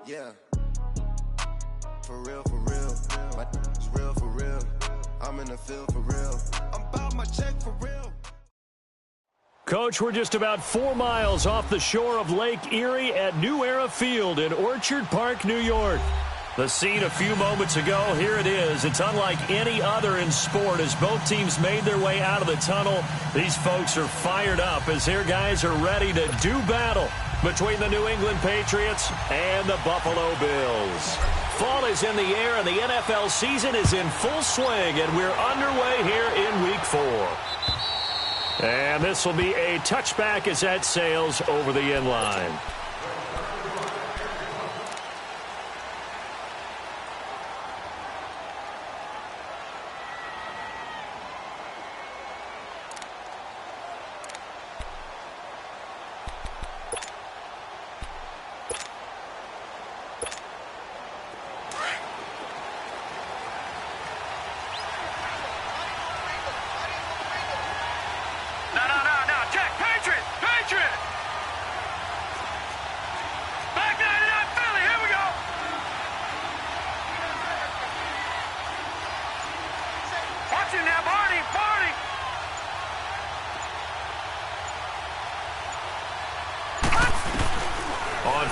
Yeah. For real, for real. It's real for real. I'm in the field for real. I'm about my check for real. Coach, we're just about 4 miles off the shore of Lake Erie at New Era Field in Orchard Park, New York. The scene a few moments ago, here it is. It's unlike any other in sport as both teams made their way out of the tunnel. These folks are fired up as their guys are ready to do battle between the New England Patriots and the Buffalo Bills. Fall is in the air and the NFL season is in full swing, and we're underway here in Week 4. And this will be a touchback as that sails over the end line.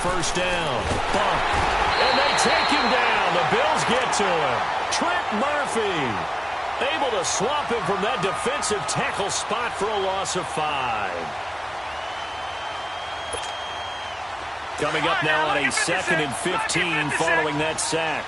First down, bump, and they take him down. The Bills get to him. Trent Murphy able to swap him from that defensive tackle spot for a loss of 5. Coming up now on a 2nd and 15 following that sack.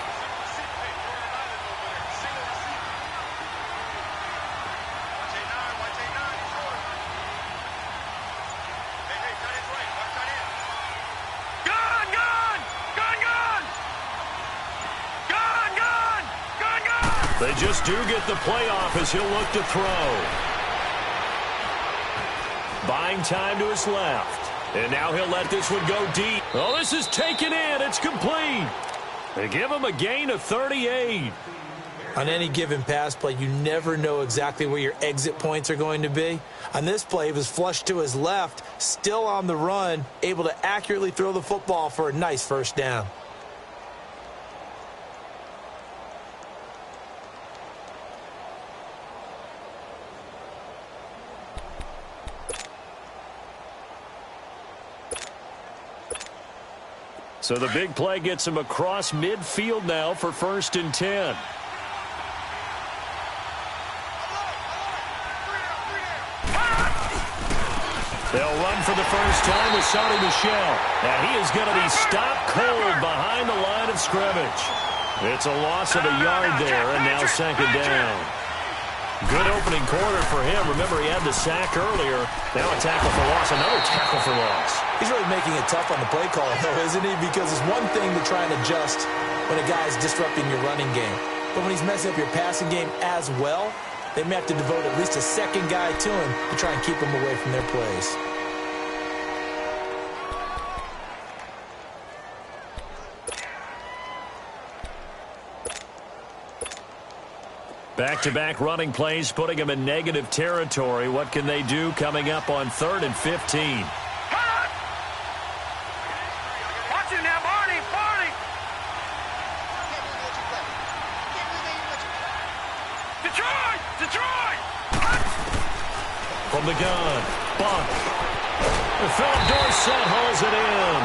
They just do get the playoff as he'll look to throw. Buying time to his left. And now he'll let this one go deep. Oh, this is taken in. It's complete. They give him a gain of 38. On any given pass play, you never know exactly where your exit points are going to be. On this play, he was flushed to his left, still on the run, able to accurately throw the football for a nice first down. So the big play gets him across midfield now for 1st and 10. They'll run for the first time with Sonny Michel. And he is going to be stopped cold behind the line of scrimmage. It's a loss of a yard there, and now 2nd down. Good opening quarter for him. Remember, he had the sack earlier. Now a tackle for loss, another tackle for loss. He's really making it tough on the play call, though, isn't he? Because it's one thing to try and adjust when a guy's disrupting your running game. But when he's messing up your passing game as well, they may have to devote at least a second guy to him to try and keep him away from their plays. Back-to-back running plays putting them in negative territory. What can they do coming up on 3rd and 15? From the gun, Buck. Philip Dorsett hauls it in.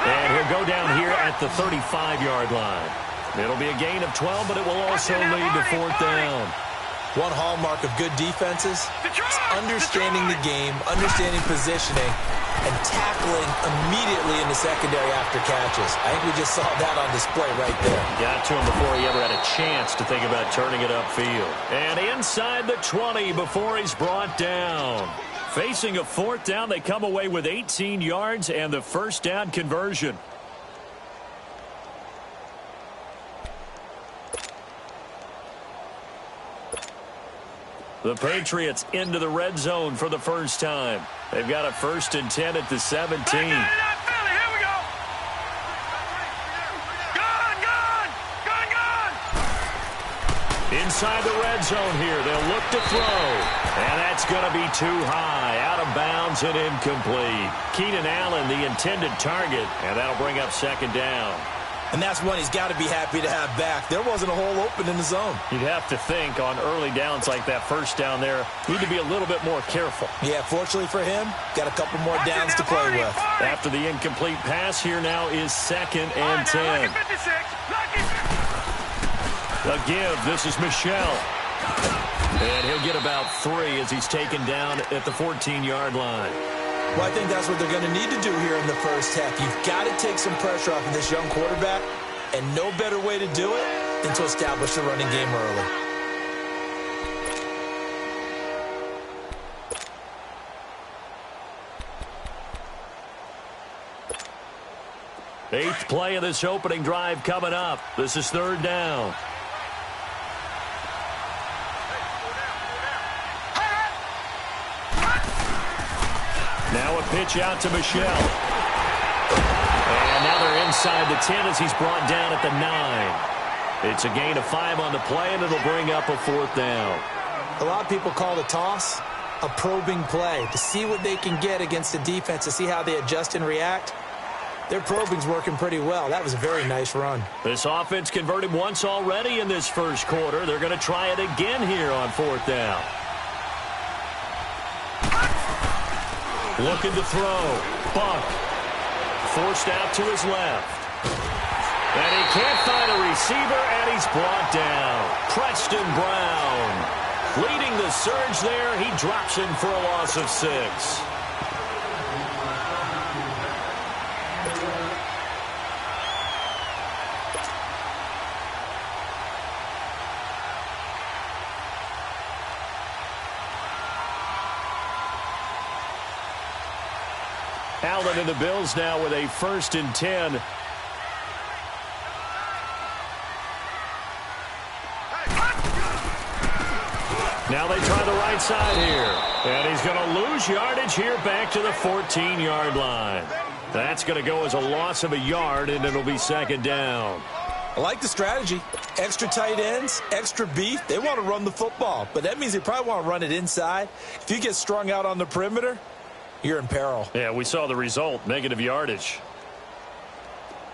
And he'll go down here at the 35-yard line. It'll be a gain of 12, but it will also lead to 4th down. One hallmark of good defenses is understanding the game, understanding positioning, and tackling immediately in the secondary after catches. I think we just saw that on display right there. Got to him before he ever had a chance to think about turning it upfield. And inside the 20 before he's brought down. Facing a 4th down, they come away with 18 yards and the first down conversion. The Patriots into the red zone for the first time. They've got a 1st and 10 at the 17. inside the red zone here. They'll look to throw. And that's going to be too high. Out of bounds and incomplete. Keenan Allen, the intended target. And that'll bring up second down. And that's one he's got to be happy to have back. There wasn't a hole open in the zone. You'd have to think on early downs like that first down there, need to be a little bit more careful. Yeah, fortunately for him, got a couple more downs to play with. After the incomplete pass, here now is 2nd and 10. The give, this is Michel. And he'll get about 3 as he's taken down at the 14-yard line. Well, I think that's what they're going to need to do here in the first half. You've got to take some pressure off of this young quarterback, and no better way to do it than to establish the running game early. Eighth play of this opening drive coming up. This is 3rd down. Now a pitch out to Michel. And now they're inside the 10 as he's brought down at the 9. It's a gain of 5 on the play, and it'll bring up a 4th down. A lot of people call the toss a probing play to see what they can get against the defense, to see how they adjust and react. Their probing's working pretty well. That was a very nice run. This offense converted once already in this first quarter. They're going to try it again here on 4th down. Looking to throw. Buck. Forced out to his left. And he can't find a receiver, and he's brought down. Preston Brown. Leading the surge there. He drops him for a loss of 6. Allen and the Bills now with a 1st and 10. Now they try the right side here. And he's going to lose yardage here back to the 14-yard line. That's going to go as a loss of a yard, and it'll be 2nd down. I like the strategy. Extra tight ends, extra beef. They want to run the football, but that means they probably want to run it inside. If you get strung out on the perimeter, you're in peril. Yeah, we saw the result, negative yardage.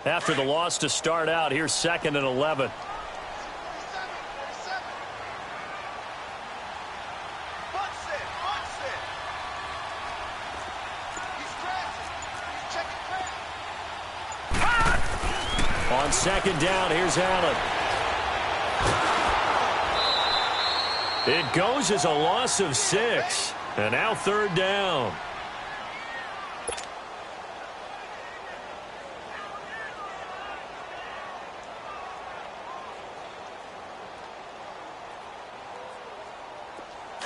After the loss to start out, here's 2nd and 11. On 2nd down, here's Allen. It goes as a loss of 6. And now 3rd down.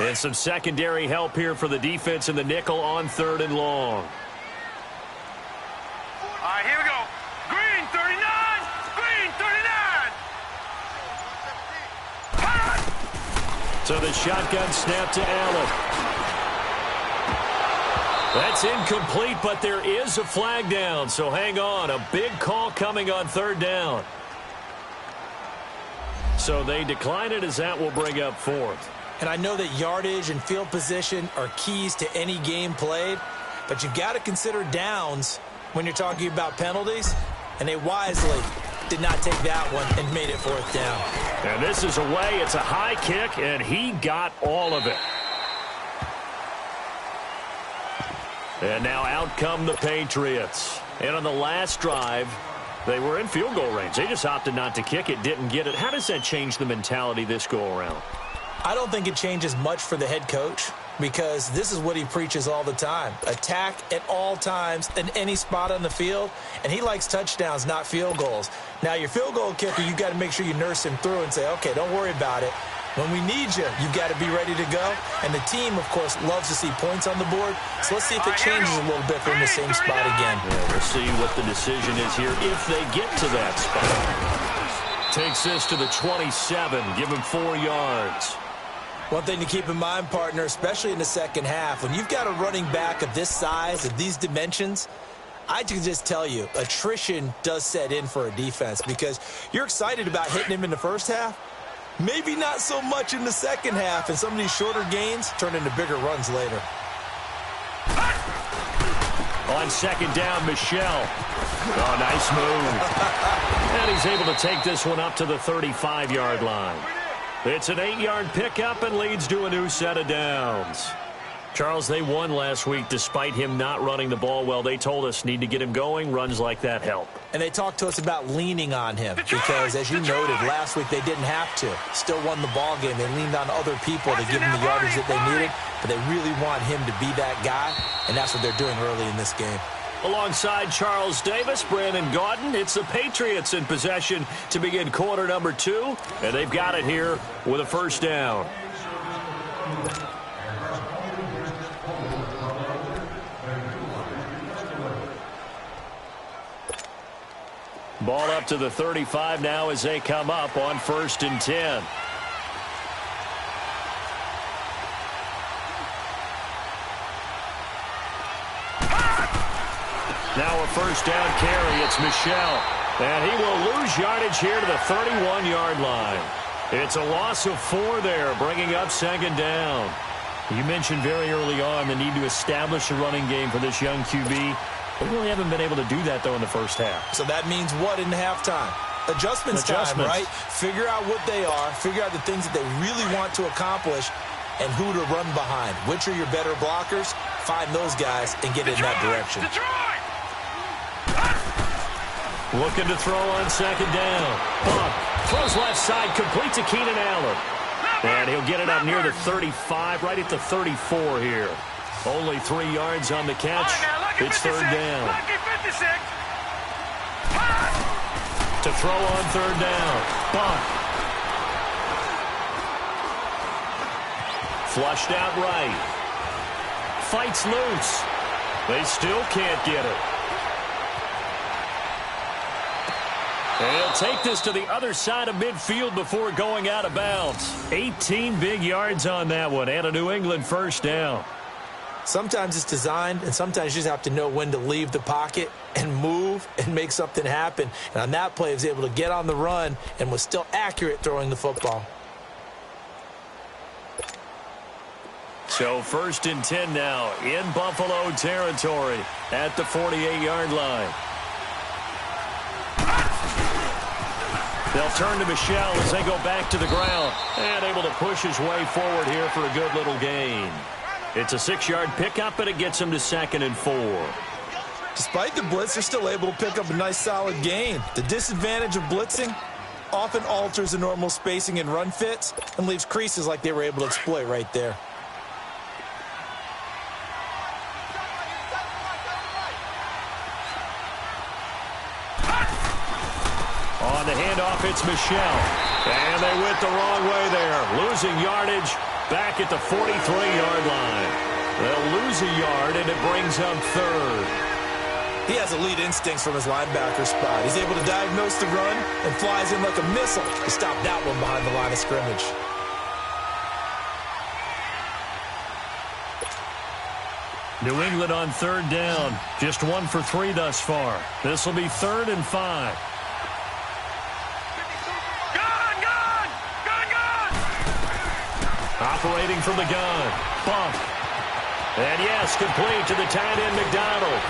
And some secondary help here for the defense in the nickel on 3rd and long. All right, here we go. Green 39. Green 39. So the shotgun snap to Allen. That's incomplete, but there is a flag down. So hang on. A big call coming on 3rd down. So they decline it as that will bring up 4th. And I know that yardage and field position are keys to any game played, but you've got to consider downs when you're talking about penalties, and they wisely did not take that one and made it 4th down. And this is away. It's a high kick, and he got all of it. And now out come the Patriots. And on the last drive, they were in field goal range. They just opted not to kick it, didn't get it. How does that change the mentality this go-around? I don't think it changes much for the head coach, because this is what he preaches all the time. Attack at all times in any spot on the field, and he likes touchdowns, not field goals. Now, your field goal kicker, you've got to make sure you nurse him through and say, okay, don't worry about it. When we need you, you've got to be ready to go. And the team, of course, loves to see points on the board. So let's see if it changes a little bit from the same spot again. Yeah, we'll see what the decision is here if they get to that spot. Takes this to the 27, give him 4 yards. One thing to keep in mind, partner, especially in the second half, when you've got a running back of this size, of these dimensions, I can just tell you, attrition does set in for a defense, because you're excited about hitting him in the first half, Maybe not so much in the second half, and some of these shorter gains turn into bigger runs later. On second down, Michel. Oh, nice move. And he's able to take this one up to the 35-yard line. It's an 8-yard pickup and leads to a new set of downs. Charles, they won last week despite him not running the ball well. They told us need to get him going. Runs like that help. And they talked to us about leaning on him because, as you noted, last week they didn't have to. Still won the ball game. They leaned on other people to give them the yardage that they needed, but they really want him to be that guy, and that's what they're doing early in this game. Alongside Charles Davis, Brandon Gaudin, it's the Patriots in possession to begin quarter number 2, and they've got it here with a first down. Ball up to the 35 now as they come up on first and 10. Now a first down carry. It's Michel. And he will lose yardage here to the 31-yard line. It's a loss of 4 there, bringing up second down. You mentioned very early on the need to establish a running game for this young QB. They really haven't been able to do that, though, in the first half. So that means what in halftime? Adjustments time, right? Figure out what they are, figure out the things that they really want to accomplish, and who to run behind. Which are your better blockers? Find those guys and get in that direction. Looking to throw on second down. Bump. Throws left side, complete to Keenan Allen. And he'll get it up near the 35, right at the 34 here. Only 3 yards on the catch. It's third down. To throw on third down. Bump. Flushed out right. Fights loose. They still can't get it. And he'll take this to the other side of midfield before going out of bounds. 18 big yards on that one, and a New England first down. Sometimes it's designed, and sometimes you just have to know when to leave the pocket and move and make something happen. And on that play, he was able to get on the run and was still accurate throwing the football. So first and 10 now in Buffalo territory at the 48-yard line. They'll turn to Michel as they go back to the ground and able to push his way forward here for a good little gain. It's a 6-yard pickup, and it gets him to second and 4. Despite the blitz, they're still able to pick up a nice solid gain. The disadvantage of blitzing often alters the normal spacing and run fits and leaves creases like they were able to exploit right there. On the handoff, it's Michel. And they went the wrong way there. Losing yardage back at the 43-yard line. They'll lose a yard, and it brings up third. He has elite instincts from his linebacker spot. He's able to diagnose the run and flies in like a missile to stop that one behind the line of scrimmage. New England on third down. Just 1 for 3 thus far. This will be 3rd and 5. Operating from the gun. Bump. And yes, complete to the tight end, McDonald.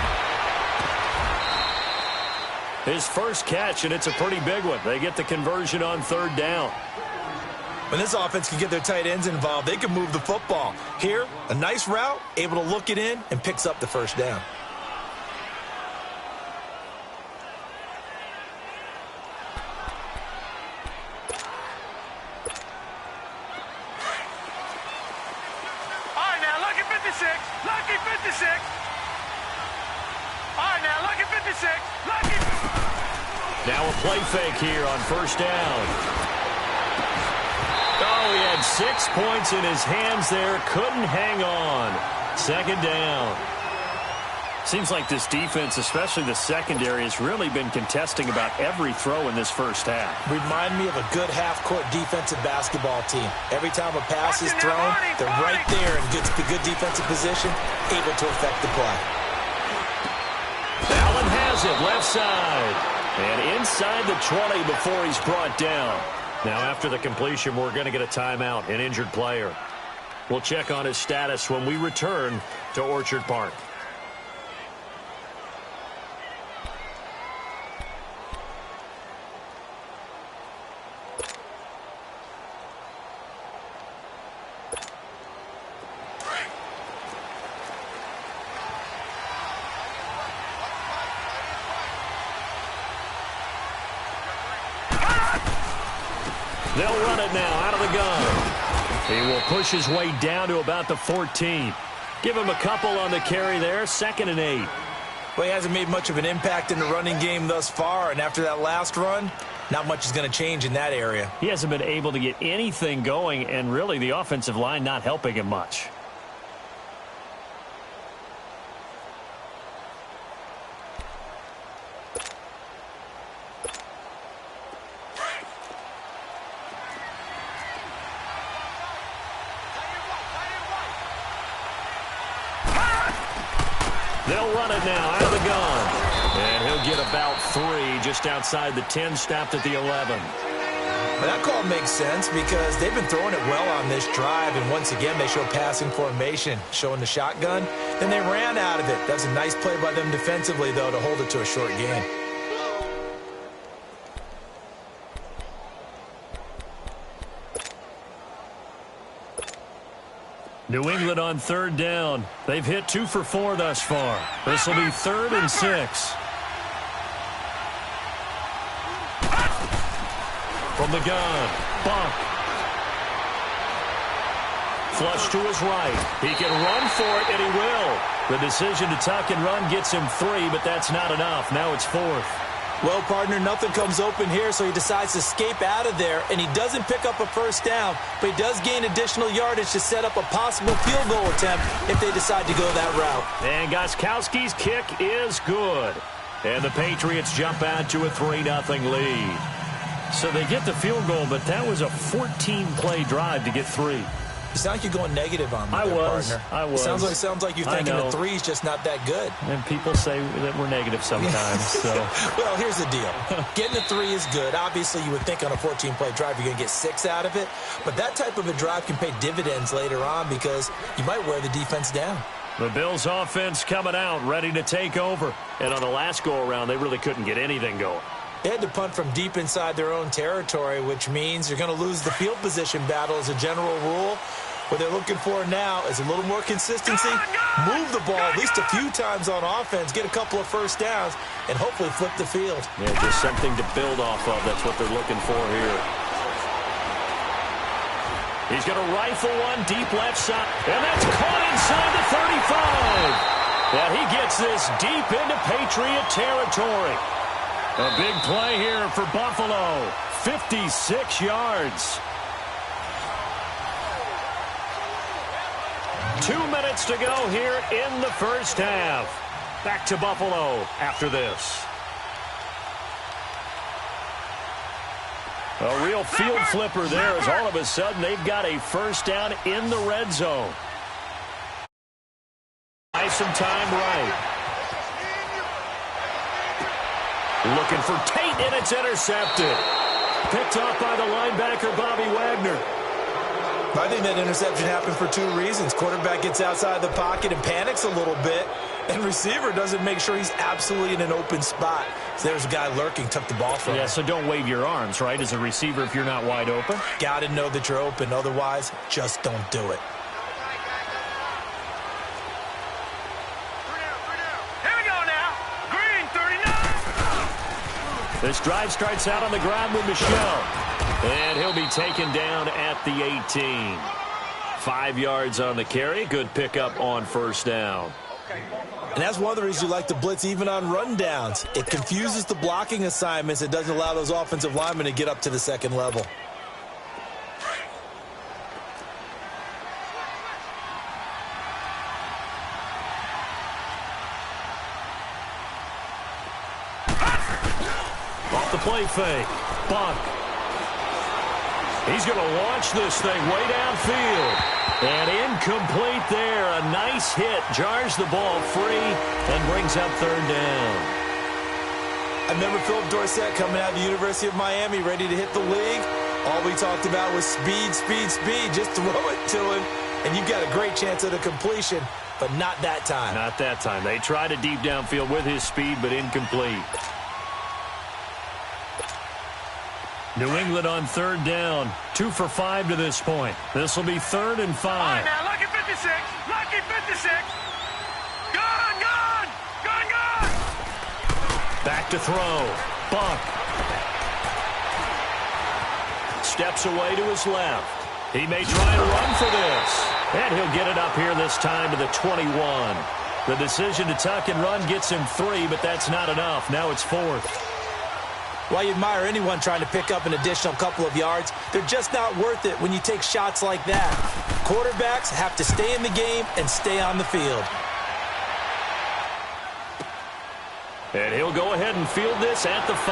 His first catch, and it's a pretty big one. They get the conversion on third down. When this offense can get their tight ends involved, they can move the football. Here, a nice route, able to look it in, and picks up the first down. Lucky 56. All right, now, lucky 56. Lucky. Now a play fake here on first down. Oh, he had 6 points in his hands there. Couldn't hang on. Second down. Seems like this defense, especially the secondary, has really been contesting about every throw in this first half. Remind me of a good half-court defensive basketball team. Every time a pass is thrown, they're right there in good defensive position, able to affect the play. Allen has it, left side. And inside the 20 before he's brought down. Now, after the completion, we're going to get a timeout, an injured player. We'll check on his status when we return to Orchard Park. They'll run it now out of the gun. He will push his way down to about the 14. Give him a couple on the carry there, 2nd and 8. Well, he hasn't made much of an impact in the running game thus far, and after that last run, not much is going to change in that area. He hasn't been able to get anything going, and really the offensive line not helping him much. They'll run it now out of the gun. And he'll get about 3 just outside the 10, stopped at the 11. Well, that call makes sense because they've been throwing it well on this drive, and once again they show passing formation, showing the shotgun. Then they ran out of it. That's a nice play by them defensively, though, to hold it to a short gain. New England on 3rd down. They've hit 2 for 4 thus far. This will be 3rd and 6. From the gun, Buck. Flush to his right. He can run for it, and he will. The decision to tuck and run gets him 3, but that's not enough. Now it's 4th. Well, partner, nothing comes open here, so he decides to escape out of there, and he doesn't pick up a first down, but he does gain additional yardage to set up a possible field goal attempt if they decide to go that route. And Gostkowski's kick is good. And the Patriots jump out to a 3-0 lead. So they get the field goal, but that was a 14-play drive to get 3. You sound like you're going negative on me, I was. Sounds like you're thinking the 3's just not that good. And people say that we're negative sometimes. So. Well, here's the deal. Getting a 3 is good. Obviously, you would think on a 14-play drive you're going to get 6 out of it. But that type of a drive can pay dividends later on because you might wear the defense down. The Bills' offense coming out, ready to take over. And on the last go-around, they really couldn't get anything going. They had to punt from deep inside their own territory, which means you're going to lose the field position battle as a general rule. What they're looking for now is a little more consistency, move the ball at least a few times on offense, get a couple of first downs, and hopefully flip the field. Yeah, just something to build off of. That's what they're looking for here. He's going to rifle one deep left side, and that's caught inside the 35. Yeah, he gets this deep into Patriot territory. A big play here for Buffalo. 56 yards. 2 minutes to go here in the first half. Back to Buffalo after this. A real field flipper there as all of a sudden they've got a first down in the red zone. Nice some time right. Looking for Tate, and it's intercepted. Picked off by the linebacker, Bobby Wagner. I think that interception happened for 2 reasons. Quarterback gets outside the pocket and panics a little bit, and receiver doesn't make sure he's absolutely in an open spot. So there's a guy lurking, took the ball from him. Yeah, so don't wave your arms, right, as a receiver if you're not wide open? Got to know that you're open. Otherwise, just don't do it. This drive starts out on the ground with Michel. And he'll be taken down at the 18. 5 yards on the carry. Good pickup on first down. And that's one of the reasons you like to blitz even on rundowns. It confuses the blocking assignments. It doesn't allow those offensive linemen to get up to the second level. Off the play fake. Buck. He's going to launch this thing way downfield. And incomplete there. A nice hit. Jars the ball free and brings up third down. I remember Philip Dorsett coming out of the University of Miami ready to hit the league. All we talked about was speed, speed, speed. Just throw it to him, and you've got a great chance at a completion, but not that time. Not that time. They tried a deep downfield with his speed, but incomplete. New England on third down. 2 for 5 to this point. This will be 3rd and 5. All right, now, lucky 56. Lucky 56. Gun, gun. Gun, gun. Back to throw. Buck. Steps away to his left. He may try to run for this. And he'll get it up here this time to the 21. The decision to tuck and run gets him 3, but that's not enough. Now it's 4th. While you admire anyone trying to pick up an additional couple of yards, they're just not worth it when you take shots like that. Quarterbacks have to stay in the game and stay on the field. And he'll go ahead and field this at the 5.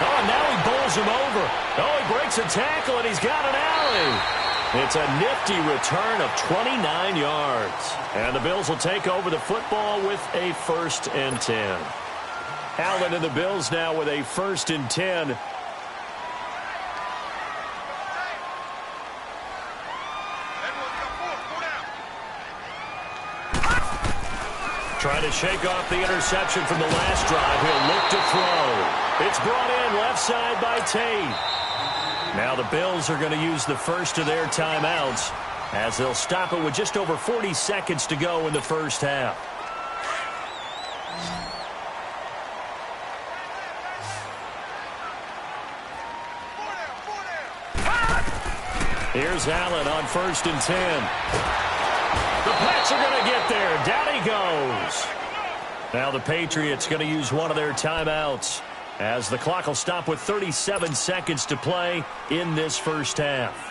Oh, and now he bowls him over. Oh, he breaks a tackle, and he's got an alley. It's a nifty return of 29 yards. And the Bills will take over the football with a 1st and 10. Allen and the Bills now with a 1st and 10. Trying to shake off the interception from the last drive. He'll look to throw. It's brought in left side by Tate. Now the Bills are going to use the first of their timeouts as they'll stop it with just over 40 seconds to go in the first half. Here's Allen on 1st and 10. The Pats are going to get there. Down he goes. Now the Patriots going to use one of their timeouts as the clock will stop with 37 seconds to play in this first half.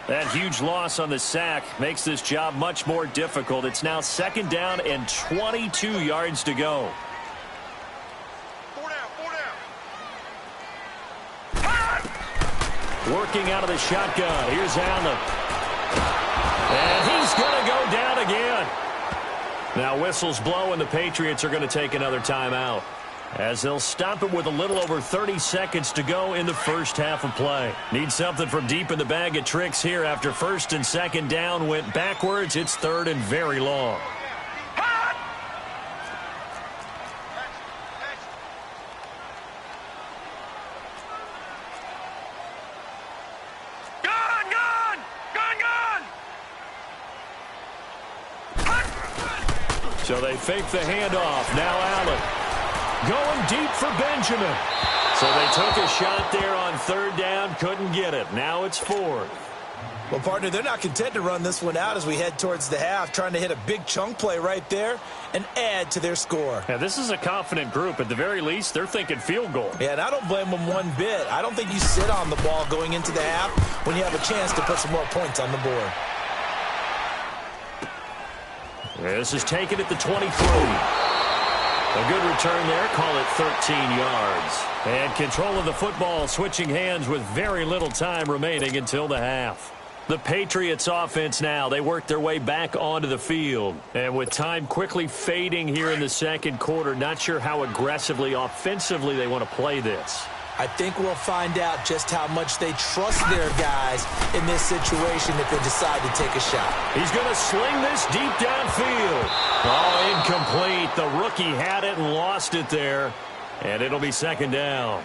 That huge loss on the sack makes this job much more difficult. It's now 2nd down and 22 yards to go. Working out of the shotgun. Here's Allen. And he's going to go down again. Now whistles blow, and the Patriots are going to take another timeout as they'll stop it with a little over 30 seconds to go in the first half of play. Need something from deep in the bag of tricks here after 1st and 2nd down went backwards. It's 3rd and very long. So they fake the handoff. Now Allen going deep for Benjamin. So they took a shot there on 3rd down, couldn't get it. Now it's 4th. Well, partner, they're not content to run this one out as we head towards the half, trying to hit a big chunk play right there and add to their score. Yeah, this is a confident group. At the very least, they're thinking field goal. Yeah, and I don't blame them one bit. I don't think you sit on the ball going into the half when you have a chance to put some more points on the board. This is taken at the 23. A good return there. Call it 13 yards. And control of the football switching hands with very little time remaining until the half. The Patriots offense now, they work their way back onto the field. And with time quickly fading here in the 2nd quarter, not sure how aggressively, offensively they want to play this. I think we'll find out just how much they trust their guys in this situation if they decide to take a shot. He's going to sling this deep downfield. Oh, incomplete. The rookie had it and lost it there. And it'll be 2nd down.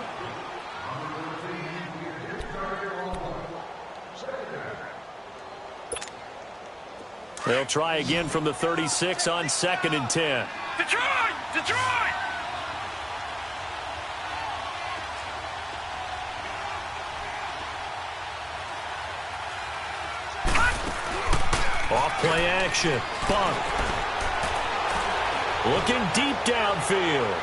They'll try again from the 36 on 2nd and 10. Detroit! Detroit! Off play action. Buck. Looking deep downfield.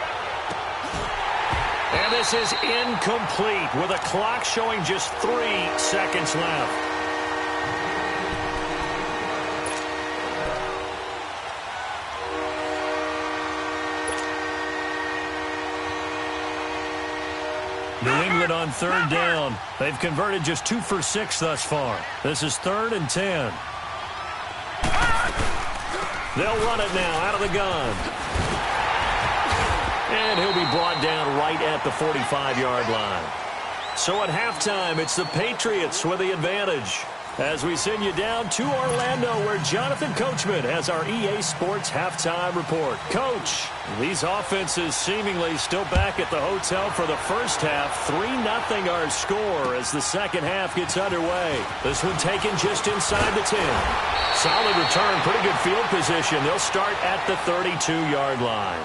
And this is incomplete with a clock showing just 3 seconds left. New England on 3rd down. They've converted just 2 for 6 thus far. This is 3rd and 10. They'll run it now out of the gun. And he'll be brought down right at the 45-yard line. So at halftime, it's the Patriots with the advantage. As we send you down to Orlando, where Jonathan Coachman has our EA Sports halftime report. Coach, these offenses seemingly still back at the hotel for the first half. 3-0 our score as the second half gets underway. This one taken just inside the 10. Solid return, pretty good field position. They'll start at the 32-yard line.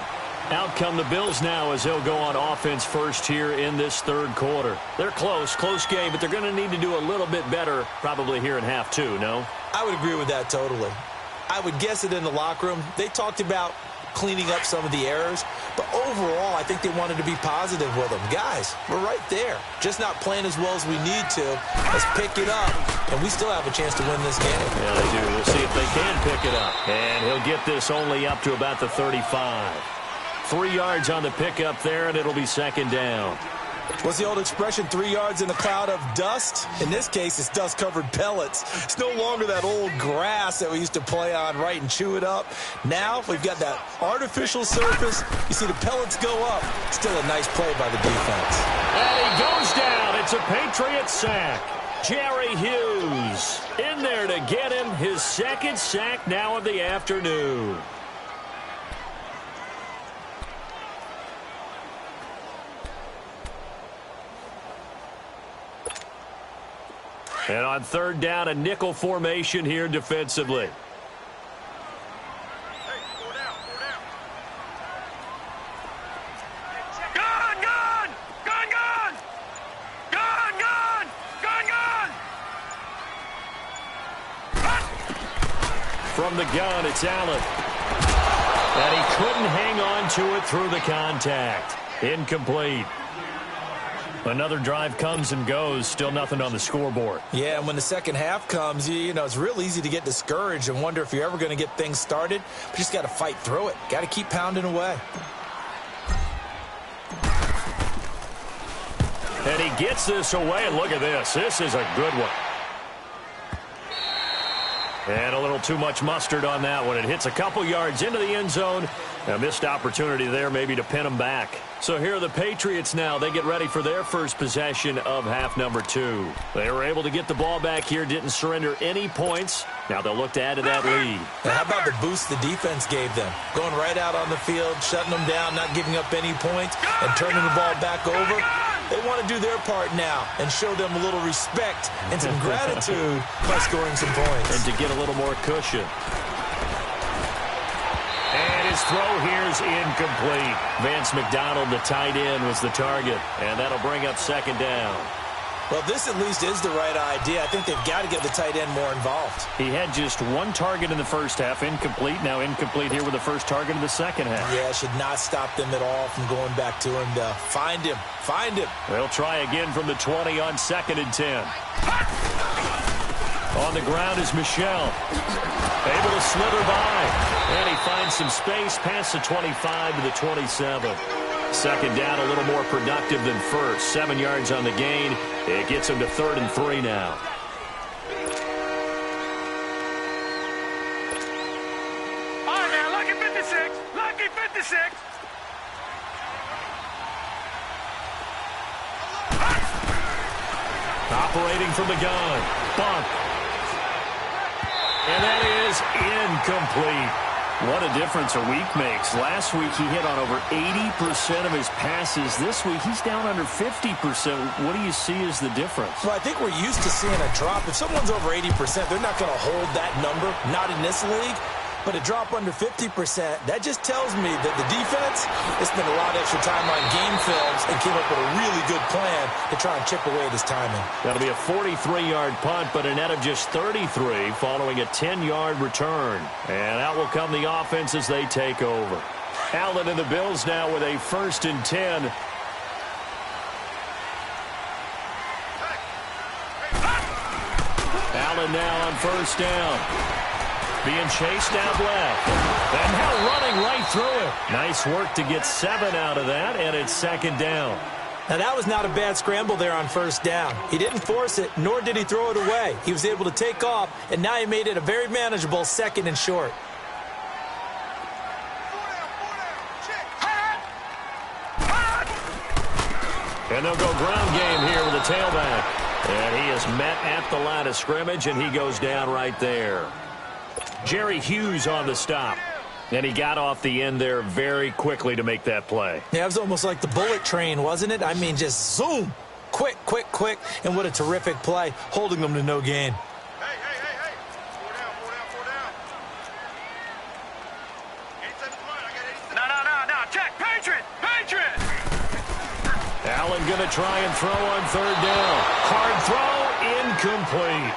Out come the Bills now as they'll go on offense first here in this third quarter. They're close game, but they're going to need to do a little bit better probably here in half two, no? I would agree with that totally. I would guess it in the locker room. They talked about cleaning up some of the errors, but overall I think they wanted to be positive with them. Guys, we're right there. Just not playing as well as we need to. Let's pick it up, and we still have a chance to win this game. Yeah, they do. We'll see if they can pick it up. And he'll get this only up to about the 35. 3 yards on the pickup there, and it'll be second down. What's the old expression, 3 yards in a cloud of dust? In this case, it's dust-covered pellets. It's no longer that old grass that we used to play on, right, and chew it up. Now we've got that artificial surface. You see the pellets go up. Still a nice play by the defense. And he goes down. It's a Patriot sack. Jerry Hughes in there to get him his second sack now of the afternoon. And on third down, a nickel formation here defensively. From the gun, it's Allen. And he couldn't hang on to it through the contact. Incomplete. Another drive comes and goes, still nothing on the scoreboard. Yeah, and when the second half comes, you know, it's real easy to get discouraged and wonder if you're ever going to get things started. But you just got to fight through it. Got to keep pounding away. And he gets this away, and look at this. This is a good one. And a little too much mustard on that one. It hits a couple yards into the end zone. A missed opportunity there maybe to pin them back. So here are the Patriots now. They get ready for their first possession of half number 2. They were able to get the ball back here, didn't surrender any points. Now they'll look to add to that lead. Now how about the boost the defense gave them? Going right out on the field, shutting them down, not giving up any points, and turning the ball back over. They want to do their part now and show them a little respect and some gratitude by scoring some points. And to get a little more cushion. And his throw here is incomplete. Vance McDonald, the tight end, was the target. And that'll bring up second down. Well, this at least is the right idea. I think they've got to get the tight end more involved. He had just one target in the first half, incomplete. Now incomplete here with the first target in the second half. Yeah, it should not stop them at all from going back to him to find him. Find him. They'll try again from the 20 on 2nd and 10. On the ground is Michel. Able to slither by. And he finds some space past the 25 to the 27. Second down, a little more productive than first. 7 yards on the gain. It gets him to 3rd and 3 now. All right, now, lucky 56. Lucky 56. Operating from the gun. Bunt. And that is incomplete. What a difference a week makes. Last week he hit on over 80% of his passes. This week he's down under 50%. What do you see as the difference? Well, I think we're used to seeing a drop. If someone's over 80%, they're not going to hold that number. Not in this league. But a drop under 50%, that just tells me that the defense has spent a lot of extra time on game films and came up with a really good plan to try and chip away at his timing. That'll be a 43-yard punt, but a net of just 33 following a 10-yard return. And out will come the offense as they take over. Allen and the Bills now with a 1st and 10. Allen now on 1st down. Being chased out left. And now running right through it. Nice work to get 7 out of that, and it's 2nd down. Now, that was not a bad scramble there on 1st down. He didn't force it, nor did he throw it away. He was able to take off, and now he made it a very manageable 2nd and short. And they'll go ground game here with a tailback. And he is met at the line of scrimmage, and he goes down right there. Jerry Hughes on the stop. And he got off the end there very quickly to make that play. Yeah, it was almost like the bullet train, wasn't it? I mean, just zoom. Quick, quick, quick. And what a terrific play, holding them to no gain. Hey. 4 down. 8 seconds left. I got 8 seconds. No. Check. Patriot. Allen going to try and throw on third down. Hard throw, incomplete.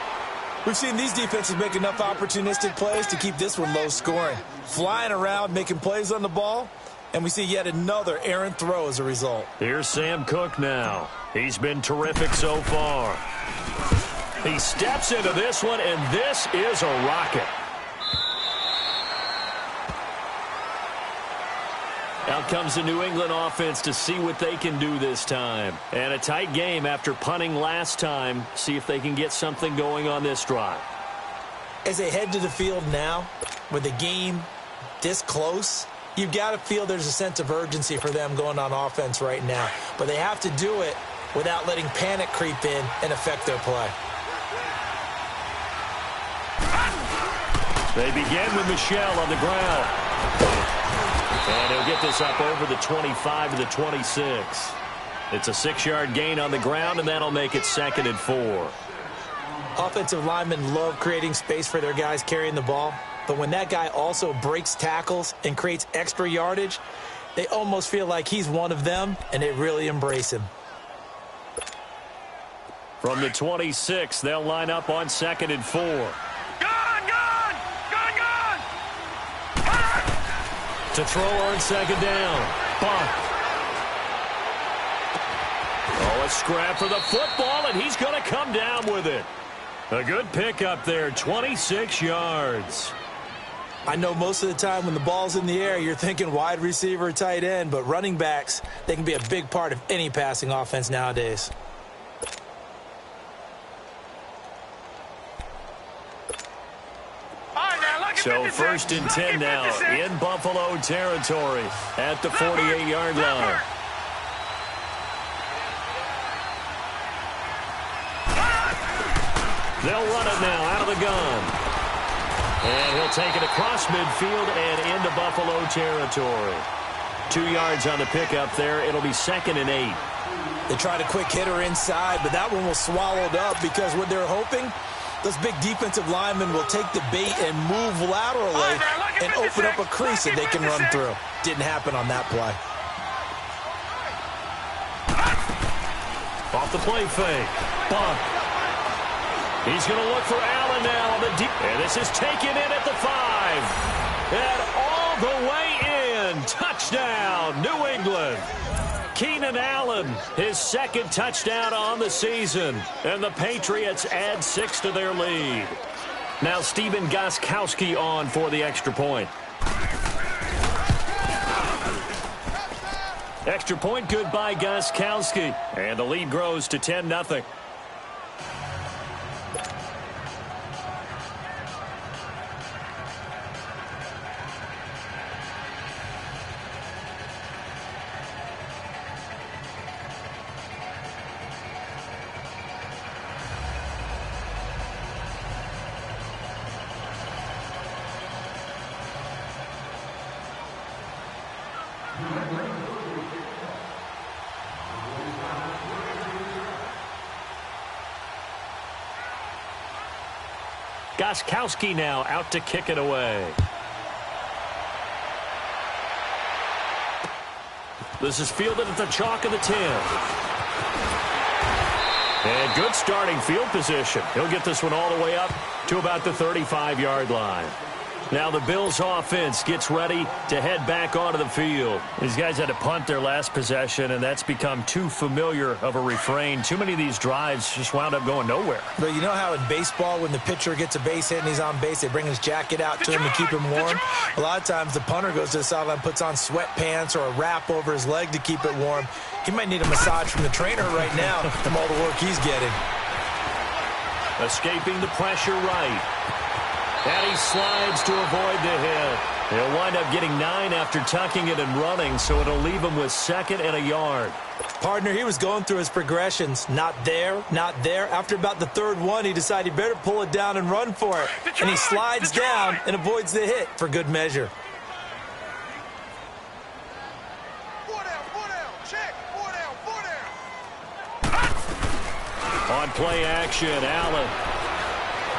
We've seen these defenses make enough opportunistic plays to keep this one low scoring. Flying around, making plays on the ball, and we see yet another errant throw as a result. Here's Sam Cook now. He's been terrific so far. He steps into this one, and this is a rocket. Out comes the New England offense to see what they can do this time. And a tight game after punting last time. See if they can get something going on this drive. As they head to the field now, with the game this close, you've got to feel there's a sense of urgency for them going on offense right now. But they have to do it without letting panic creep in and affect their play. They begin with Michel on the ground. And he'll get this up over the 25 to the 26. It's a 6-yard gain on the ground, and that'll make it 2nd and 4. Offensive linemen love creating space for their guys carrying the ball, but when that guy also breaks tackles and creates extra yardage, they almost feel like he's one of them, and they really embrace him. From the 26, they'll line up on 2nd and 4. To throw on 2nd down. Buck. Oh, a scrap for the football, and he's going to come down with it. A good pickup there, 26 yards. I know most of the time when the ball's in the air, you're thinking wide receiver, tight end, but running backs, they can be a big part of any passing offense nowadays. So 1st and 10 now in Buffalo territory at the 48-yard line. They'll run it now out of the gun. And he'll take it across midfield and into Buffalo territory. 2 yards on the pickup there. It'll be 2nd and 8. They tried a quick hitter inside, but that one was swallowed up because what they're hoping, those big defensive linemen will take the bait and move laterally and open up a crease that they can run through. Didn't happen on that play. Off the play fake. Bump. He's going to look for Allen now on the deep. And this is taken in at the 5. And all the way in. Touchdown, New England. Keenan Allen, his 2nd touchdown on the season. And the Patriots add 6 to their lead. Now Stephen Gostkowski on for the extra point. Extra point good by Gostkowski. And the lead grows to 10-0. Gostkowski now out to kick it away. This is fielded at the chalk of the 10. And good starting field position. He'll get this one all the way up to about the 35-yard line. Now the Bills offense gets ready to head back onto the field. These guys had to punt their last possession, and that's become too familiar of a refrain. Too many of these drives just wound up going nowhere. But you know how in baseball, when the pitcher gets a base hit and he's on base, they bring his jacket out to him to keep him warm? A lot of times the punter goes to the sideline, puts on sweatpants or a wrap over his leg to keep it warm. He might need a massage from the trainer right now from all the work he's getting. Escaping the pressure right. And he slides to avoid the hit. He'll wind up getting 9 after tucking it and running, so it'll leave him with 2nd and a yard. Partner, he was going through his progressions. Not there, not there. After about the 3rd one, he decided he better pull it down and run for it. And he slides down and avoids the hit for good measure. On play action, Allen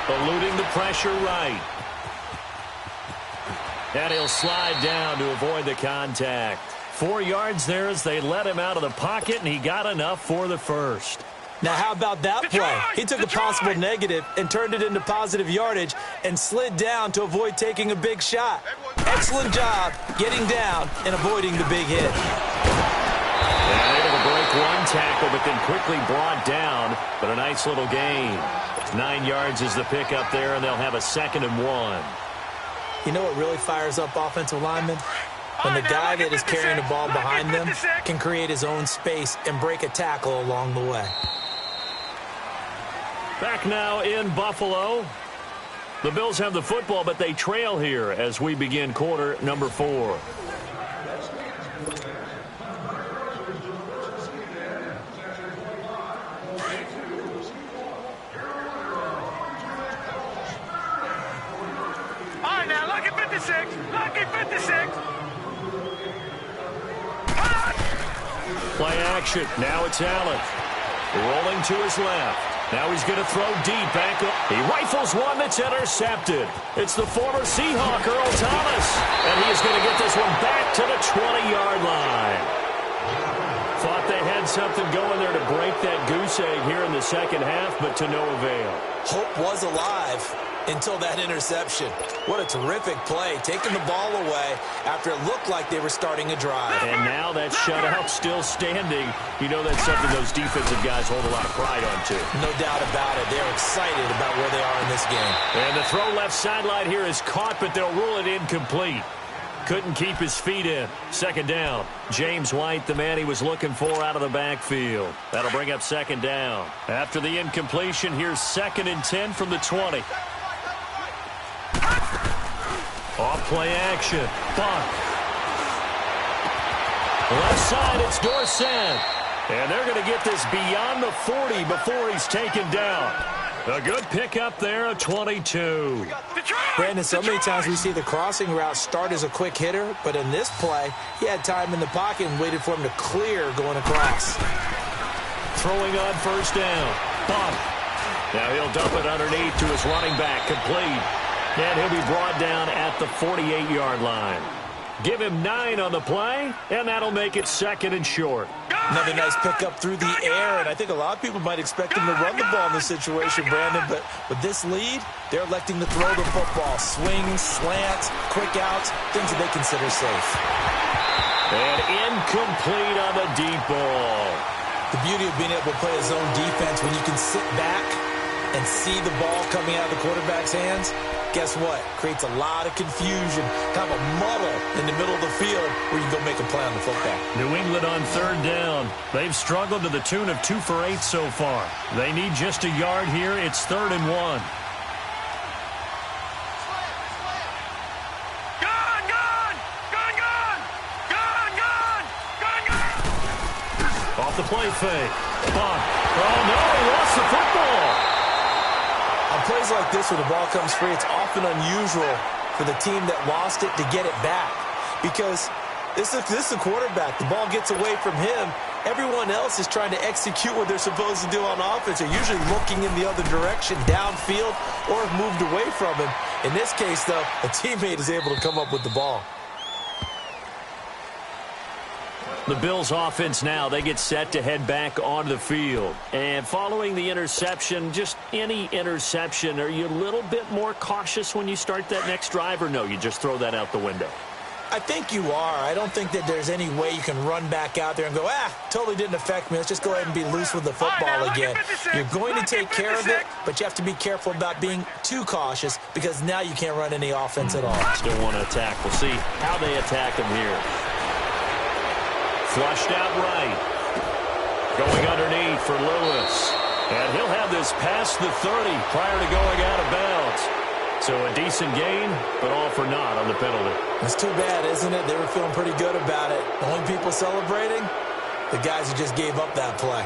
eluding the pressure right. And he'll slide down to avoid the contact. 4 yards there as they let him out of the pocket, and he got enough for the first. Now, how about that play? He took a possible negative and turned it into positive yardage and slid down to avoid taking a big shot. Excellent job getting down and avoiding the big hit. And able to break one tackle, but then quickly brought down. But a nice little gain. 9 yards is the pickup there, and they'll have a 2nd and 1. You know what really fires up offensive linemen? When the guy that is carrying the ball behind them can create his own space and break a tackle along the way. Back now in Buffalo. The Bills have the football, but they trail here as we begin quarter number 4. Lucky 56. Play action. Now it's Allen. Rolling to his left. Now he's going to throw deep back up. He rifles one that's intercepted. It's the former Seahawk, Earl Thomas. And he's going to get this one back to the 20-yard line. Thought they had something going there to break that goose egg here in the second half, but to no avail. Hope was alive until that interception. What a terrific play, taking the ball away after it looked like they were starting a drive. And now that shutout still standing. You know that's something those defensive guys hold a lot of pride on, too. No doubt about it. They're excited about where they are in this game. And the throw left sideline here is caught, but they'll rule it incomplete. Couldn't keep his feet in. 2nd down. James White, the man he was looking for out of the backfield. That'll bring up 2nd down. After the incompletion, here's 2nd and 10 from the 20. Off play action. Buck. Left side, it's Dorsett. And they're going to get this beyond the 40 before he's taken down. A good pickup there, a 22. Brandon, so many times we see the crossing route start as a quick hitter, but in this play, he had time in the pocket and waited for him to clear going across. Throwing on 1st down. Buck. Now he'll dump it underneath to his running back, complete. And he'll be brought down at the 48-yard line. Give him 9 on the play, and that'll make it 2nd and short. Another nice pickup through the air, and I think a lot of people might expect him to run the ball in this situation, Brandon, but with this lead, they're electing to throw the football. Swings, slants, quick outs, things that they consider safe. And incomplete on the deep ball. The beauty of being able to play a zone defense when you can sit back and see the ball coming out of the quarterback's hands, guess what? Creates a lot of confusion, kind of a muddle in the middle of the field where you can go make a play on the football. New England on 3rd down. They've struggled to the tune of 2 for 8 so far. They need just a yard here. It's 3rd and 1. Off the play fake. Buck. Oh, no, he lost the football. On plays like this where the ball comes free, it's often unusual for the team that lost it to get it back. Because this is a quarterback. The ball gets away from him. Everyone else is trying to execute what they're supposed to do on offense. They're usually looking in the other direction, downfield, or have moved away from him. In this case, though, a teammate is able to come up with the ball. The Bills offense now, they get set to head back onto the field. And following the interception, just any interception, are you a little bit more cautious when you start that next drive, or no, you just throw that out the window? I think you are. I don't think that there's any way you can run back out there and go, totally didn't affect me. Let's just go ahead and be loose with the football again. You're going to take care of it, but you have to be careful about being too cautious because now you can't run any offense at all. Still want to attack. We'll see how they attack him here. Flushed out right. Going underneath for Lewis. And he'll have this past the 30 prior to going out of bounds. So a decent gain, but all for naught on the penalty. It's too bad, isn't it? They were feeling pretty good about it. The only people celebrating, the guys who just gave up that play.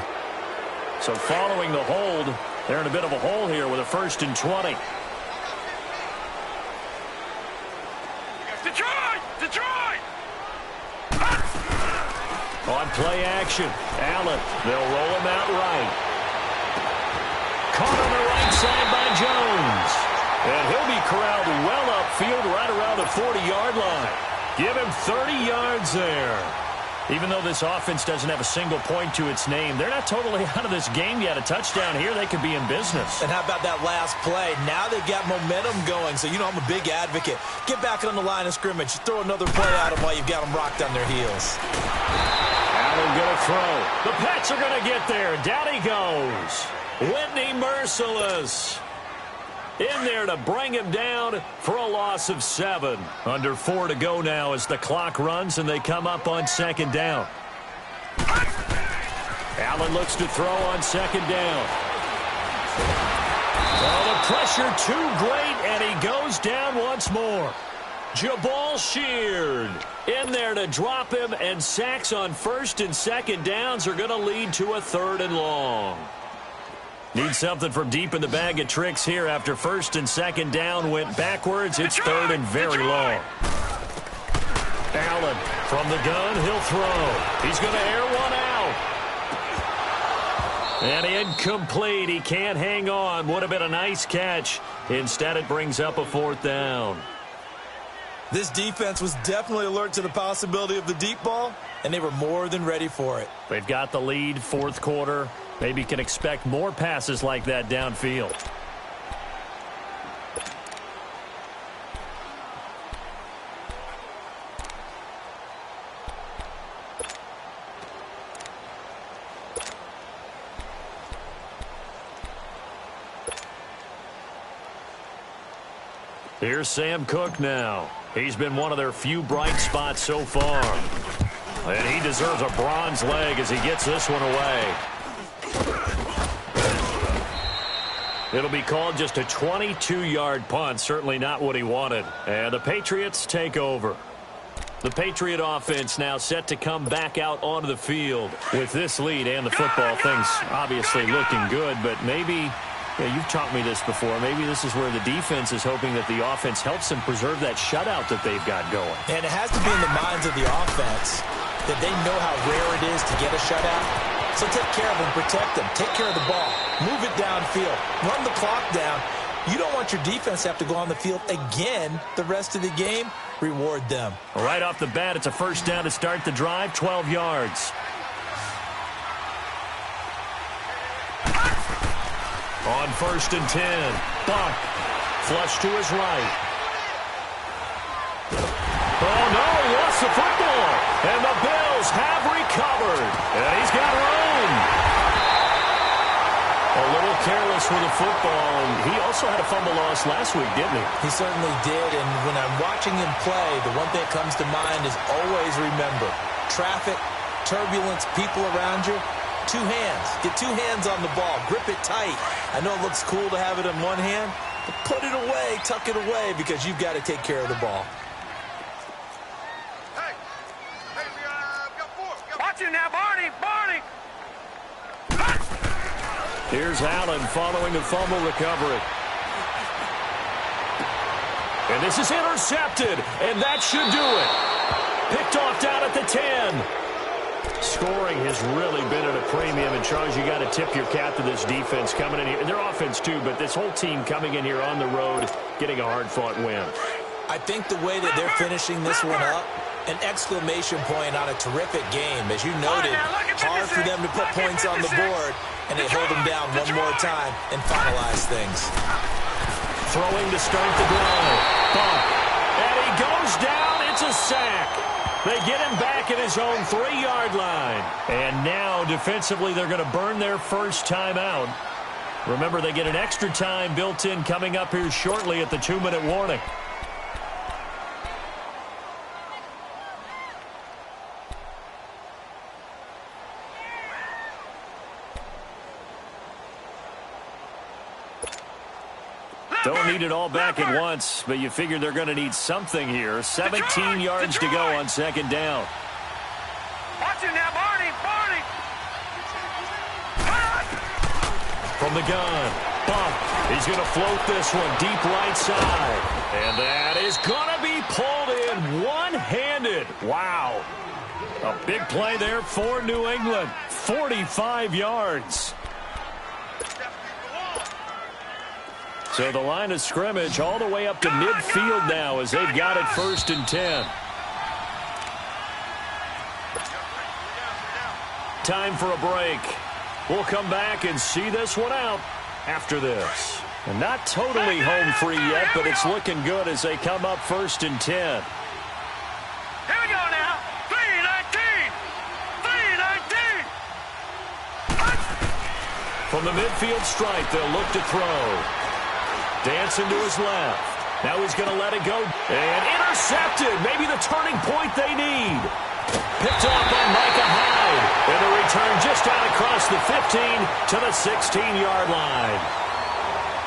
So following the hold, they're in a bit of a hole here with a 1st and 20. Detroit! Detroit! On play action, Allen. They'll roll him out right. Caught on the right side by Jones. And he'll be corralled well upfield right around the 40-yard line. Give him 30 yards there. Even though this offense doesn't have a single point to its name, they're not totally out of this game yet. A touchdown here, they could be in business. And how about that last play? Now they've got momentum going, so you know I'm a big advocate. Get back on the line of scrimmage. Throw another play at them while you've got them rocked on their heels. Allen going to throw. The Pats are going to get there. Down he goes. Whitney merciless. In there to bring him down for a loss of 7. Under 4 to go now as the clock runs and they come up on 2nd down. Allen looks to throw on 2nd down. Oh, the pressure too great, and he goes down once more. Jabal Sheard in there to drop him, and sacks on 1st and 2nd downs are going to lead to a 3rd and long. Need something from deep in the bag of tricks here after 1st and 2nd down went backwards. It's 3rd and very long. Allen from the gun, he'll throw. He's going to air one out. And incomplete. He can't hang on. Would have been a nice catch. Instead, it brings up a 4th down. This defense was definitely alert to the possibility of the deep ball, and they were more than ready for it. They've got the lead, 4th quarter. Maybe can expect more passes like that downfield. Here's Sam Cook now. He's been one of their few bright spots so far. And he deserves a bronze leg as he gets this one away. It'll be called just a 22-yard punt. Certainly not what he wanted. And the Patriots take over. The Patriot offense now set to come back out onto the field. With this lead and the football, things obviously looking good. But maybe, you've taught me this before, maybe this is where the defense is hoping that the offense helps them preserve that shutout that they've got going. And it has to be in the minds of the offense that they know how rare it is to get a shutout. So take care of them, protect them, take care of the ball, move it downfield, run the clock down. You don't want your defense to have to go on the field again the rest of the game. Reward them. Right off the bat, it's a 1st down to start the drive, 12 yards. On 1st and 10, Buck, flush to his right. Oh, no, he lost the football. And the Bills have recovered. And he's got room. A little careless with the football. And he also had a fumble loss last week, didn't he? He certainly did. And when I'm watching him play, the one thing that comes to mind is always remember, traffic, turbulence, people around you, 2 hands. Get 2 hands on the ball. Grip it tight. I know it looks cool to have it in one hand, but put it away, tuck it away, because you've got to take care of the ball. Watch it now, Barney! Barney! Here's Allen following the fumble recovery. And this is intercepted, and that should do it. Picked off down at the 10. Scoring has really been at a premium, and Charles, you got to tip your cap to this defense coming in here. And their offense, too, but this whole team coming in here on the road, getting a hard-fought win. I think the way that they're finishing this one up, an exclamation point on a terrific game. As you noted, hard for them to put points on the board, and they hold them down one more time and finalize things. Throwing to start the drive. Buck. And he goes down. It's a sack. They get him back at his own 3-yard line. And now, defensively, they're going to burn their first timeout. Remember, they get an extra time built in coming up here shortly at the 2-minute warning. Don't need it all back at once, but you figure they're going to need something here. 17 yards to go on second down. Watch him now, Barney. From the gun, bump. He's going to float this one deep right side. And that is going to be pulled in one-handed. Wow. A big play there for New England. 45 yards. So the line of scrimmage all the way up to midfield now as they've got it 1st and 10. Time for a break. We'll come back and see this one out after this. And not totally home free yet, but it's looking good as they come up 1st and 10. Here we go now. 3-19. From the midfield stripe, they'll look to throw. Dancing to his left. Now he's going to let it go. And intercepted. Maybe the turning point they need. Picked off by Micah Hyde. And the return just out across the 15 to the 16-yard line.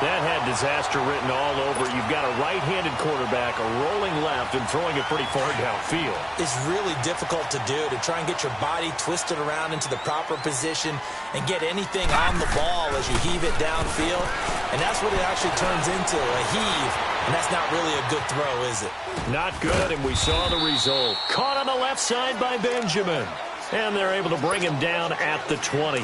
That had disaster written all over. You've got a right-handed quarterback, a rolling left, and throwing it pretty far downfield. It's really difficult to do, to try and get your body twisted around into the proper position and get anything on the ball as you heave it downfield. And that's what it actually turns into, a heave. And that's not really a good throw, is it? Not good, and we saw the result. Caught on the left side by Benjamin. And they're able to bring him down at the 20.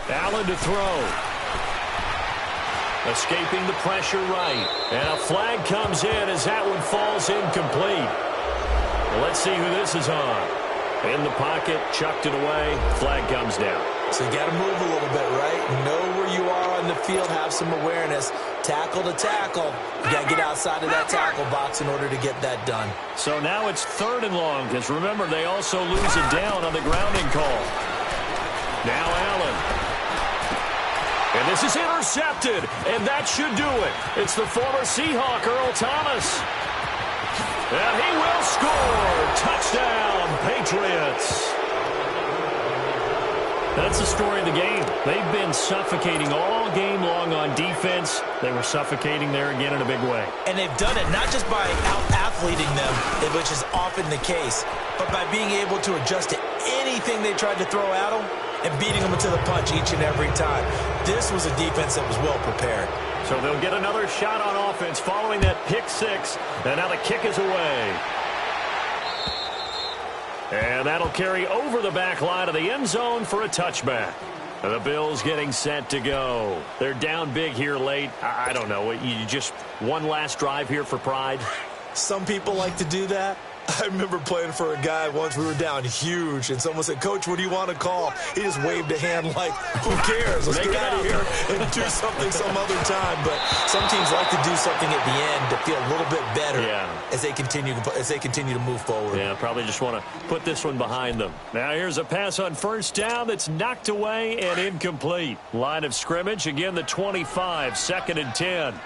Allen to throw. Escaping the pressure right. And a flag comes in as that one falls incomplete. Well, let's see who this is on. In the pocket, chucked it away. Flag comes down. So you got to move a little bit, right? Know where you are on the field, have some awareness. Tackle to tackle. You got to get outside of that tackle box in order to get that done. So now it's 3rd and long, because remember, they also lose it down on the grounding call. Now Allen. And this is intercepted, and that should do it. It's the former Seahawk, Earl Thomas. And he will score. Touchdown, Patriots. That's the story of the game. They've been suffocating all game long on defense. They were suffocating there again in a big way. And they've done it not just by out-athleting them, which is often the case, but by being able to adjust to anything they tried to throw at them and beating them to the punch each and every time. This was a defense that was well prepared. So they'll get another shot on offense following that pick six. And now the kick is away. And that'll carry over the back line of the end zone for a touchback. The Bills getting set to go. They're down big here late. I don't know. You just one last drive here for pride? Some people like to do that. I remember playing for a guy once. We were down huge, and someone said, "Coach, what do you want to call?" He just waved a hand like, "Who cares? Let's get out of here and do something some other time." But some teams like to do something at the end to feel a little bit better as they continue to move forward. Yeah, probably just want to put this one behind them. Now here's a pass on 1st down that's knocked away and incomplete. Line of scrimmage, again the 25, 2nd and 10.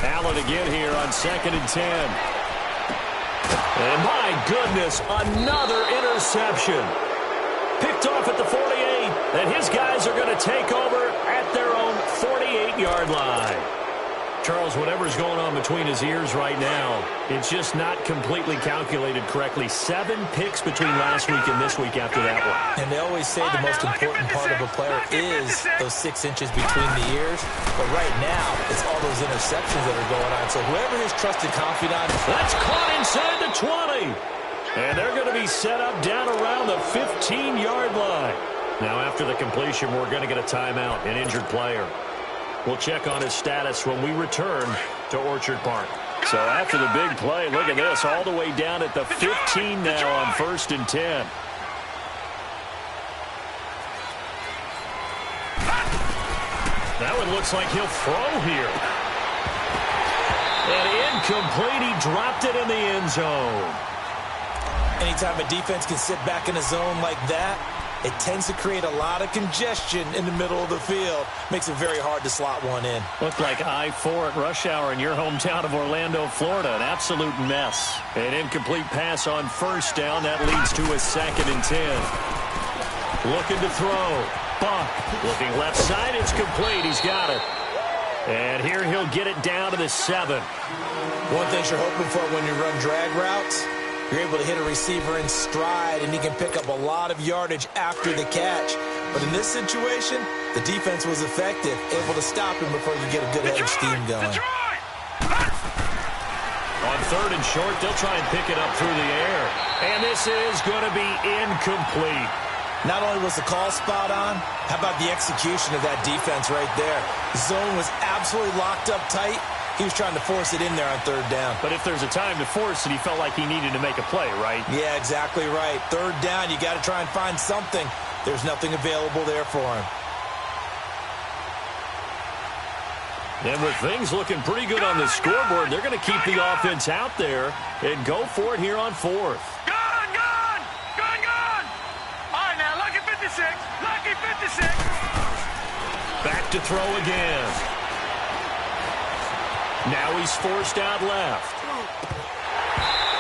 Allen again here on 2nd and 10. And my goodness, another interception. Picked off at the 48, and his guys are going to take over at their own 48-yard line. Charles, whatever's going on between his ears right now, it's just not completely calculated correctly. 7 picks between last week and this week after that one. And they always say the most important part of a player is those 6 inches between the ears. But right now, it's all those interceptions that are going on. So whoever his trusted confidant. That's caught inside the 20. And they're going to be set up down around the 15-yard line. Now after the completion, we're going to get a timeout, an injured player. We'll check on his status when we return to Orchard Park. So after the big play, look at this, all the way down at the 15 now on 1st and 10. That one looks like he'll throw here. And incomplete, he dropped it in the end zone. Anytime a defense can sit back in a zone like that, it tends to create a lot of congestion in the middle of the field. Makes it very hard to slot one in. Looked like I-4 at rush hour in your hometown of Orlando, Florida. An absolute mess. An incomplete pass on first down. That leads to a 2nd and 10. Looking to throw. Buck. Looking left side. It's complete. He's got it. And here he'll get it down to the 7. One thing you're hoping for when you run drag routes, you're able to hit a receiver in stride, and he can pick up a lot of yardage after the catch. But in this situation, the defense was effective, able to stop him before you get a good head of steam going. On 3rd and short, they'll try and pick it up through the air. And this is going to be incomplete. Not only was the call spot on, how about the execution of that defense right there? The zone was absolutely locked up tight. He was trying to force it in there on 3rd down. But if there's a time to force it, he felt like he needed to make a play, right? Yeah, exactly right. 3rd down, you got to try and find something. There's nothing available there for him. And with things looking pretty good on the scoreboard, they're going to keep the offense out there and go for it here on 4th. Gone! All right, now, lucky 56. Lucky 56. Back to throw again. Now he's forced out left.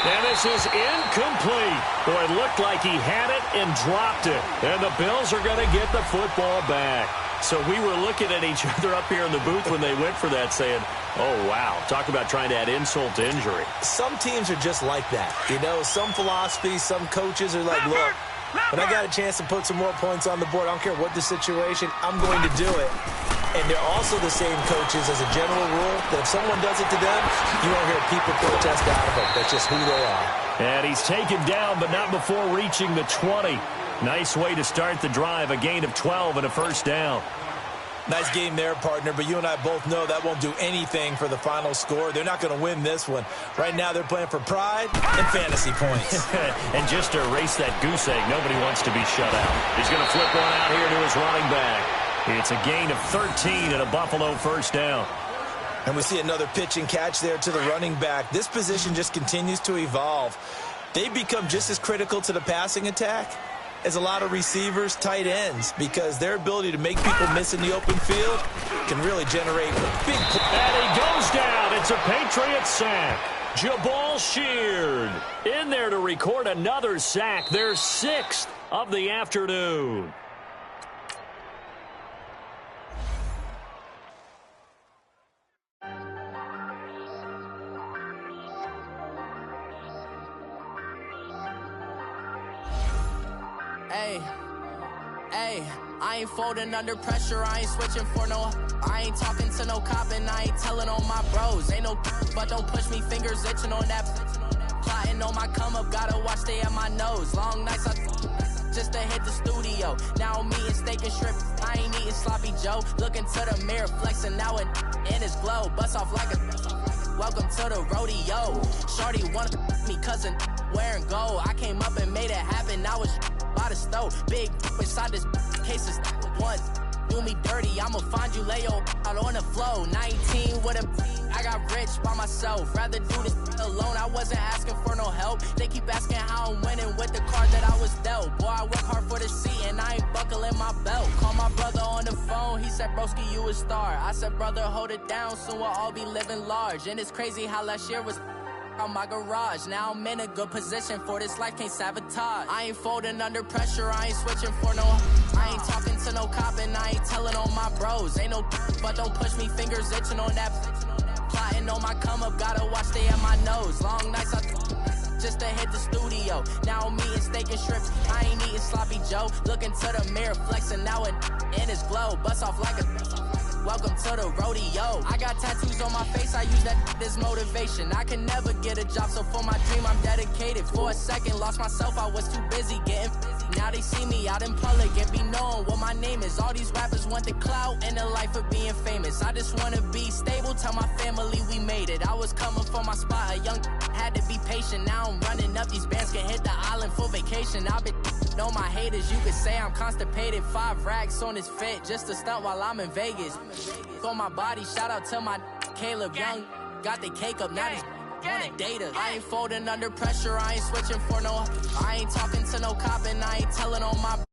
And this is incomplete. Boy, it looked like he had it and dropped it. And the Bills are going to get the football back. So we were looking at each other up here in the booth when they went for that saying, oh, wow. Talk about trying to add insult to injury. Some teams are just like that. You know, some philosophies, some coaches are like, look, when I got a chance to put some more points on the board, I don't care what the situation, I'm going to do it. And they're also the same coaches as a general rule that if someone does it to them, you won't hear people protest out of it. That's just who they are. And he's taken down, but not before reaching the 20. Nice way to start the drive, a gain of 12 and a 1st down. Nice game there, partner, but you and I both know that won't do anything for the final score. They're not going to win this one. Right now, they're playing for pride and fantasy points. And just to erase that goose egg, nobody wants to be shut out. He's going to flip one out here to his running back. It's a gain of 13 and a Buffalo 1st down. And we see another pitch and catch there to the running back. This position just continues to evolve. They become just as critical to the passing attack as a lot of receivers, tight ends, because their ability to make people miss in the open field can really generate big plays. And he goes down. It's a Patriot sack. Jabal Sheard in there to record another sack. Their 6th of the afternoon. Hey, I ain't folding under pressure, I ain't switching for no. I ain't talking to no cop and I ain't telling on my bros. Ain't no but don't push me, fingers itching on that. Plotting on my come up, gotta watch stay at my nose. Long nights just to hit the studio. Now I'm eating steak and shrimp, I ain't eating sloppy Joe. Looking to the mirror, flexing now it in his glow. Bust off like a welcome to the rodeo. Shorty wanna me cousin wearing gold. I came up and made it happen, I was by the stove. Big inside this case is one. Do me dirty, I'ma find you, lay your out on the floor. 19 with a I got rich by myself. Rather do this alone, I wasn't asking for no help. They keep asking how I'm winning with the card that I was dealt. Boy, I work hard for the seat and I ain't buckling my belt. Call my brother on the phone, he said, broski, you a star. I said, brother, hold it down, soon we'll all be living large. And it's crazy how last year was on my garage. Now I'm in a good position for this life, can't sabotage. I ain't folding under pressure, I ain't switching for no. I ain't talking to no cop and I ain't telling on my bros. Ain't no but don't push me, fingers itching on that. Plotting on my come up, gotta watch stay at my nose. Long nights just to hit the studio. Now I'm eating steak and shrimp, I ain't eating sloppy Joe. Looking to the mirror, flexing now it in his glow. Bust off like a welcome to the rodeo. I got tattoos on my face, I use that as motivation. I can never get a job, so for my dream I'm dedicated. For a second, lost myself, I was too busy getting now they see me out in public and be knowing what my name is. All these rappers want the clout and the life of being famous. I just wanna be stable, tell my family we made it. I was coming for my spot, a young had to be patient. Now I'm running up, these bands can hit the island for vacation. I've been know my haters, you could say I'm constipated. 5 racks on his fit, just to stunt while I'm in Vegas. For my body, shout out to my Caleb Young. Got the cake up, now he's on the data. I ain't folding under pressure, I ain't switching for no. I ain't talking to no cop and I ain't telling on my